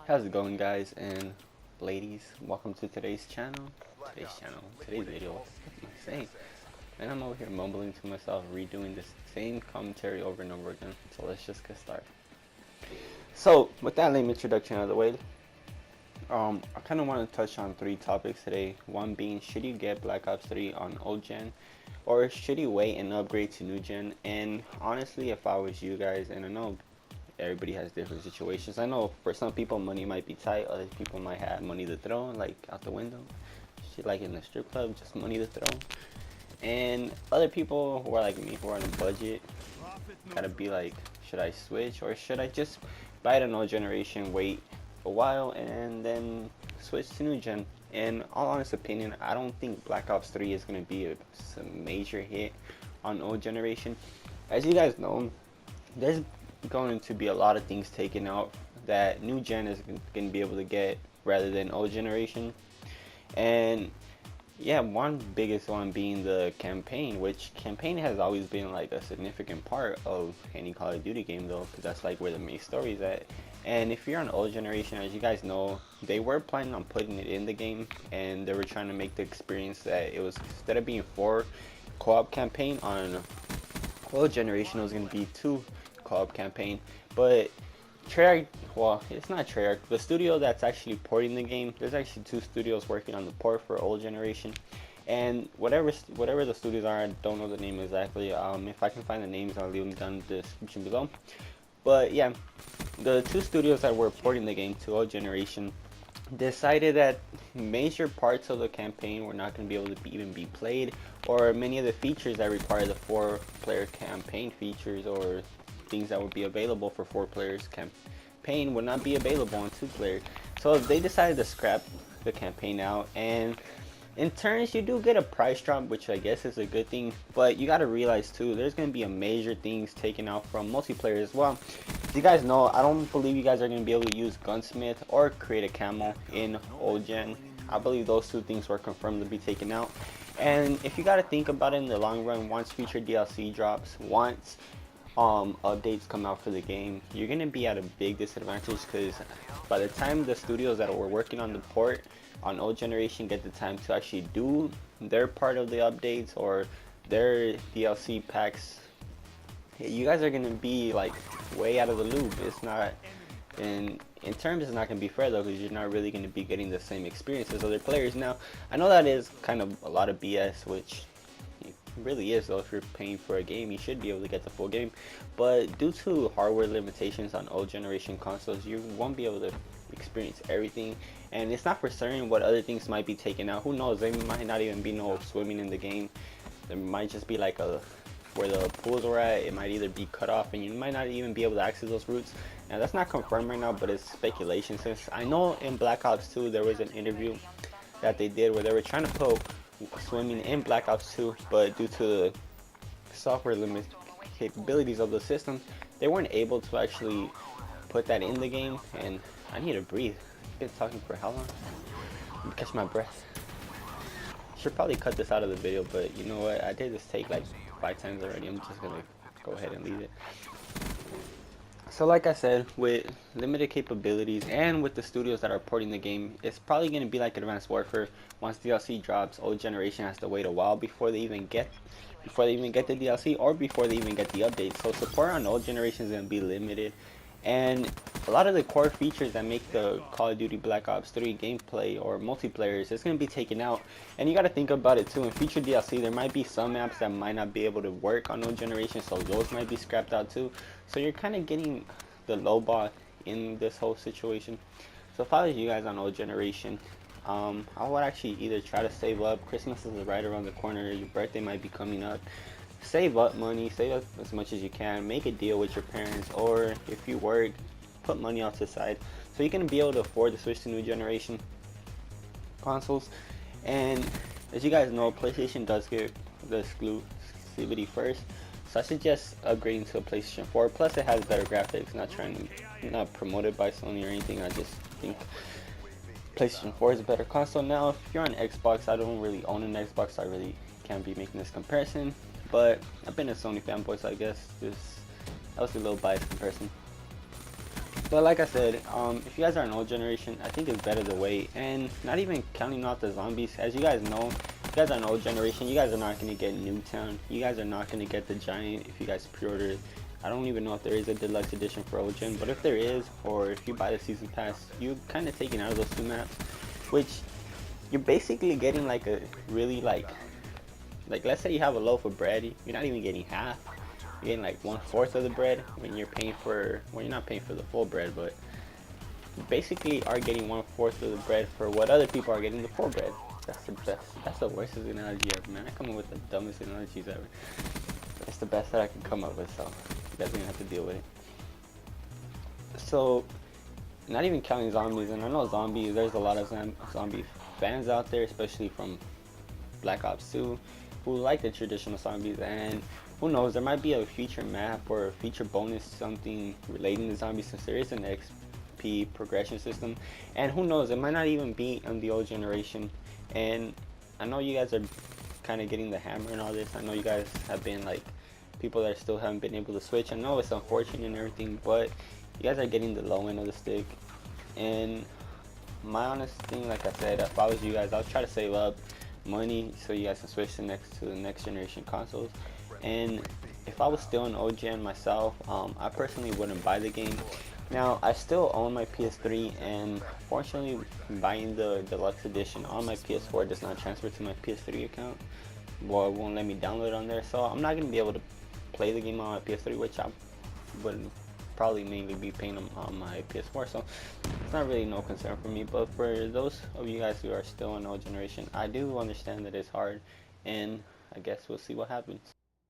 How's it going, guys and ladies? Welcome to today's video. What am I saying? And I'm over here mumbling to myself, redoing this same commentary over and over again. So let's just get started. So with that lame introduction out of the way, I kind of want to touch on three topics today. One being, should you get Black Ops 3 on old gen, or should you wait and upgrade to new gen? And honestly, if I was you guys, and I know everybody has different situations. I know for some people money might be tight, other people might have money to throw, like out the window. Shit, like in the strip club, just money to throw. And other people who are like me, who are on a budget, gotta be like, should I switch or should I just buy it on old generation, wait a while, and then switch to new gen? And all honest opinion, I don't think Black Ops 3 is gonna be a major hit on old generation. As you guys know, there's going to be a lot of things taken out that new gen is going to be able to get rather than old generation. And yeah, one biggest one being the campaign, which campaign has always been like a significant part of any Call of Duty game though, because that's like where the main story is at. And if you're on old generation, as you guys know, they were planning on putting it in the game, and they were trying to make the experience that it was, instead of being 4 co-op campaign on old generation, it was going to be 2 co-op campaign. But Treyarch, well, it's not Treyarch, the studio that's actually porting the game, there's actually 2 studios working on the port for old generation. And whatever the studios are, I don't know the name exactly. If I can find the names, I'll leave them down in the description below. But yeah, the 2 studios that were porting the game to old generation decided that major parts of the campaign were not going to be able to even be played, or many of the features that require the 4-player campaign features, or things that would be available for 4 players campaign, would not be available on 2-player. So they decided to scrap the campaign out, and in turns you do get a price drop, which I guess is a good thing. But you got to realize too, there's going to be a major things taken out from multiplayer as well. As you guys know, I don't believe you guys are going to be able to use gunsmith or create a camo in old gen. I believe those 2 things were confirmed to be taken out. And if you got to think about it in the long run, once future DLC drops, once updates come out for the game, you're gonna be at a big disadvantage, because by the time the studios that were working on the port on old generation get the time to actually do their part of the updates or their DLC packs, you guys are gonna be like way out of the loop. It's not, in terms, it's not gonna be fair though, because you're not really gonna be getting the same experience as other players. Now I know that is kind of a lot of BS, which really is though. If you're paying for a game, you should be able to get the full game, but due to hardware limitations on old generation consoles, you won't be able to experience everything. And it's not for certain what other things might be taken out. Who knows, there might not even be no swimming in the game. There might just be like a, where the pools were at, it might either be cut off and you might not even be able to access those routes. Now that's not confirmed right now, but it's speculation, since I know in Black Ops 2 there was an interview that they did where they were trying to put swimming in Black Ops 2, but due to the software limit capabilities of the system, they weren't able to actually put that in the game. And I need to breathe. I've been talking for how long? Let me catch my breath. Should probably cut this out of the video, but you know what, I did this take like 5 times already. I'm just gonna go ahead and leave it. So like I said, with limited capabilities and with the studios that are porting the game, it's probably going to be like Advanced Warfare. Once DLC drops, old generation has to wait a while before they even get the DLC, or before they even get the update. So support on old generation is going to be limited, and a lot of the core features that make the Call of Duty Black Ops 3 gameplay or multiplayers, it's going to be taken out. And you got to think about it too, in future DLC there might be some maps that might not be able to work on old generation, so those might be scrapped out too. So you're kind of getting the low ball in this whole situation. So if I was you guys on old generation, I would actually either try to save up. Christmas is right around the corner, your birthday might be coming up. Save up money, save up as much as you can, make a deal with your parents, or if you work, put money off to the side so you can be able to afford to switch to new generation consoles. And as you guys know, PlayStation does get the exclusivity first, so I suggest upgrading to a PlayStation 4. Plus it has better graphics. Not promoted by Sony or anything, I just think PlayStation 4 is a better console. Now if you're on Xbox, I don't really own an Xbox, so I really can't be making this comparison, but I've been a Sony fanboy, so I guess that was a little biased comparison. But like I said, if you guys are an old generation, I think it's better to wait. And not even counting out the zombies, as you guys know, if you guys are an old generation, you guys are not going to get Newtown. You guys are not going to get the Giant if you guys pre-order it. I don't even know if there is a deluxe edition for old gen, but if there is, or if you buy the season pass, you're kind of taking out of those two maps, which you're basically getting like a really like let's say you have a loaf of bread, you're not even getting half. You're getting like 1/4 of the bread when you're paying for, well, you're not paying for the full bread, but you basically are getting 1/4 of the bread for what other people are getting the full bread. That's the best. That's the worst analogy ever, man. I come up with the dumbest analogies ever. It's the best that I can come up with, so you guys are gonna have to deal with it. So, not even counting zombies, and I know zombies, there's a lot of zombie fans out there, especially from Black Ops 2, who like the traditional zombies, and who knows, there might be a future map or a future bonus, something relating to zombies, since there is an XP progression system, and who knows, it might not even be on the old generation. And I know you guys are kind of getting the hammer and all this. I know you guys have been like people that still haven't been able to switch. I know it's unfortunate and everything, but you guys are getting the low end of the stick. And my honest thing, like I said, if I was you guys, I'll try to save up money so you guys can switch to the next generation consoles. And if I was still an old gen myself, I personally wouldn't buy the game. Now, I still own my PS3, and fortunately, buying the deluxe edition on my PS4 does not transfer to my PS3 account. Well, it won't let me download it on there, so I'm not going to be able to play the game on my PS3, which I would probably mainly be paying on my PS4, so it's not really no concern for me. But for those of you guys who are still an old generation, I do understand that it's hard, and I guess we'll see what happens.